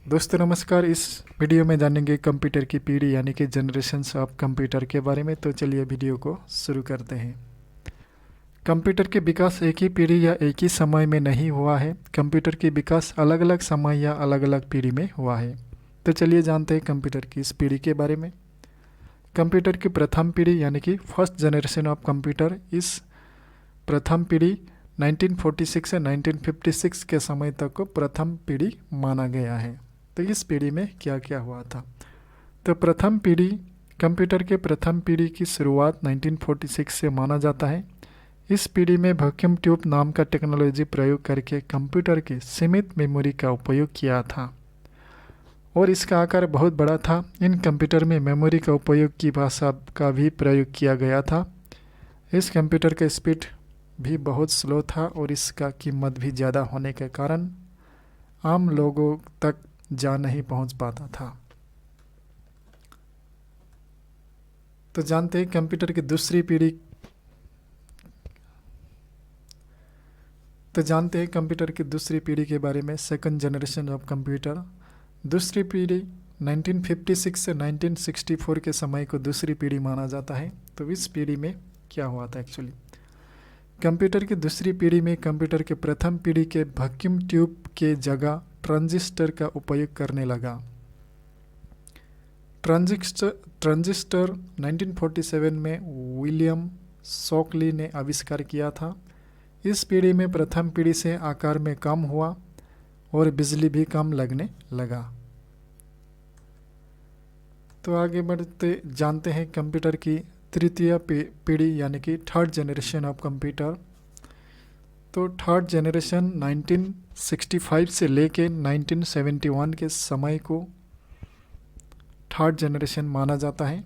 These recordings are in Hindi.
दोस्तों नमस्कार। इस वीडियो में जानेंगे कंप्यूटर की पीढ़ी यानी कि जनरेशन्स ऑफ कंप्यूटर के बारे में। तो चलिए वीडियो को शुरू करते हैं। कंप्यूटर के विकास एक ही पीढ़ी या एक ही समय में नहीं हुआ है। कंप्यूटर की विकास अलग अलग समय या अलग अलग पीढ़ी में हुआ है। तो चलिए जानते हैं कंप्यूटर की इस पीढ़ी के बारे में। कंप्यूटर की प्रथम पीढ़ी यानी कि फर्स्ट जनरेशन ऑफ कंप्यूटर, इस प्रथम पीढ़ी 1946 से 1956 के समय तक को प्रथम पीढ़ी माना गया है। तो इस पीढ़ी में क्या क्या हुआ था? तो प्रथम पीढ़ी, कंप्यूटर के प्रथम पीढ़ी की शुरुआत 1946 से माना जाता है। इस पीढ़ी में वैक्यूम ट्यूब नाम का टेक्नोलॉजी प्रयोग करके कंप्यूटर की सीमित मेमोरी का उपयोग किया था और इसका आकार बहुत बड़ा था। इन कंप्यूटर में मेमोरी का उपयोग की भाषा का भी प्रयोग किया गया था। इस कंप्यूटर का स्पीड भी बहुत स्लो था और इसका कीमत भी ज़्यादा होने के कारण आम लोगों तक जा नहीं पहुंच पाता था। तो जानते हैं कंप्यूटर की दूसरी पीढ़ी। के बारे में। सेकंड जनरेशन ऑफ कंप्यूटर, दूसरी पीढ़ी 1956 से 1964 के समय को दूसरी पीढ़ी माना जाता है। तो इस पीढ़ी में क्या हुआ था एक्चुअली? कंप्यूटर की दूसरी पीढ़ी में कंप्यूटर के प्रथम पीढ़ी के वैक्यूम ट्यूब के जगह ट्रांजिस्टर का उपयोग करने लगा। ट्रांजिस्टर 1947 में विलियम शॉकली ने आविष्कार किया था। इस पीढ़ी में प्रथम पीढ़ी से आकार में कम हुआ और बिजली भी कम लगने लगा। तो आगे बढ़ते जानते हैं कंप्यूटर की तृतीय पीढ़ी यानी कि थर्ड जनरेशन ऑफ कंप्यूटर। तो थर्ड जनरेशन 1965 से लेके 1971 के समय को थर्ड जनरेशन माना जाता है।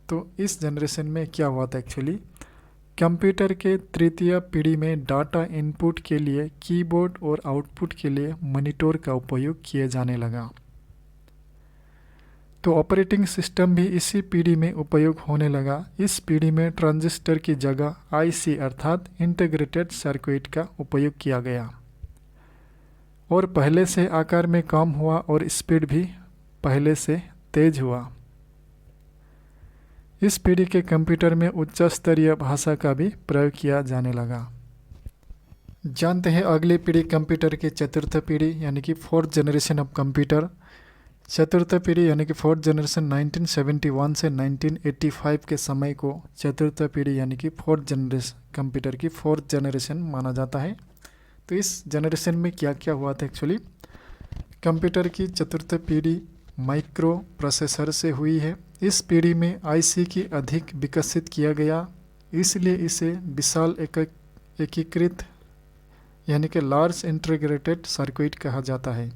तो इस जनरेशन में क्या हुआ था एक्चुअली? कंप्यूटर के तृतीय पीढ़ी में डाटा इनपुट के लिए कीबोर्ड और आउटपुट के लिए मॉनिटर का उपयोग किए जाने लगा। तो ऑपरेटिंग सिस्टम भी इसी पीढ़ी में उपयोग होने लगा। इस पीढ़ी में ट्रांजिस्टर की जगह आईसी अर्थात इंटीग्रेटेड सर्किट का उपयोग किया गया और पहले से आकार में कम हुआ और स्पीड भी पहले से तेज हुआ। इस पीढ़ी के कंप्यूटर में उच्च स्तरीय भाषा का भी प्रयोग किया जाने लगा। जानते हैं अगली पीढ़ी कंप्यूटर की चतुर्थ पीढ़ी यानी कि फोर्थ जनरेशन ऑफ कंप्यूटर। चतुर्थ पीढ़ी यानी कि फोर्थ जनरेशन 1971 से 1985 के समय को चतुर्थ पीढ़ी यानी कि फोर्थ जनरेशन कंप्यूटर की फोर्थ जनरेशन माना जाता है। तो इस जनरेशन में क्या क्या हुआ था एक्चुअली? कंप्यूटर की चतुर्थ पीढ़ी माइक्रो प्रोसेसर से हुई है। इस पीढ़ी में आईसी की अधिक विकसित किया गया, इसलिए इसे विशाल एकीकृत यानी कि लार्ज इंटीग्रेटेड सर्किट कहा जाता है।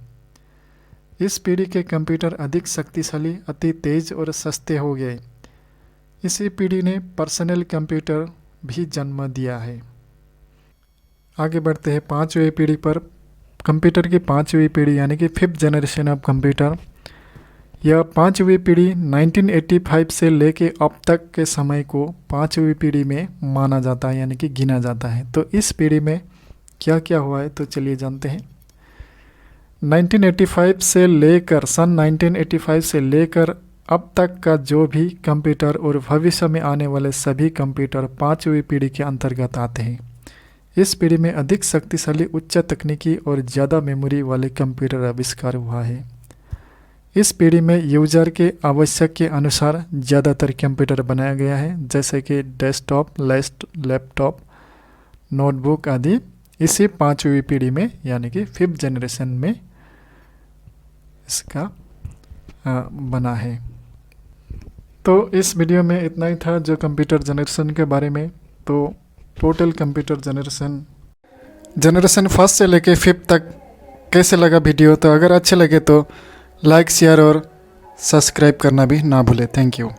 इस पीढ़ी के कंप्यूटर अधिक शक्तिशाली, अति तेज और सस्ते हो गए। इसी पीढ़ी ने पर्सनल कंप्यूटर भी जन्म दिया है। आगे बढ़ते हैं पांचवी पीढ़ी पर। कंप्यूटर की पांचवी पीढ़ी यानी कि फिफ्थ जनरेशन ऑफ कंप्यूटर। यह पांचवी पीढ़ी 1985 से लेके अब तक के समय को पांचवी पीढ़ी में माना जाता है यानी कि गिना जाता है। तो इस पीढ़ी में क्या क्या हुआ है? तो चलिए जानते हैं। 1985 से लेकर सन 1985 से लेकर अब तक का जो भी कंप्यूटर और भविष्य में आने वाले सभी कंप्यूटर पांचवी पीढ़ी के अंतर्गत आते हैं। इस पीढ़ी में अधिक शक्तिशाली, उच्च तकनीकी और ज़्यादा मेमोरी वाले कंप्यूटर आविष्कार हुआ है। इस पीढ़ी में यूजर के आवश्यक के अनुसार ज़्यादातर कंप्यूटर बनाया गया है, जैसे कि डेस्कटॉप, लैपटॉप, नोटबुक आदि इसी पांचवी पीढ़ी में यानी कि फिफ्थ जनरेशन में इसका बना है। तो इस वीडियो में इतना ही था जो कंप्यूटर जनरेशन के बारे में। तो टोटल कंप्यूटर जनरेशन फर्स्ट से लेके फिफ्थ तक कैसे लगा वीडियो? तो अगर अच्छे लगे तो लाइक, शेयर और सब्सक्राइब करना भी ना भूलें। Thank you.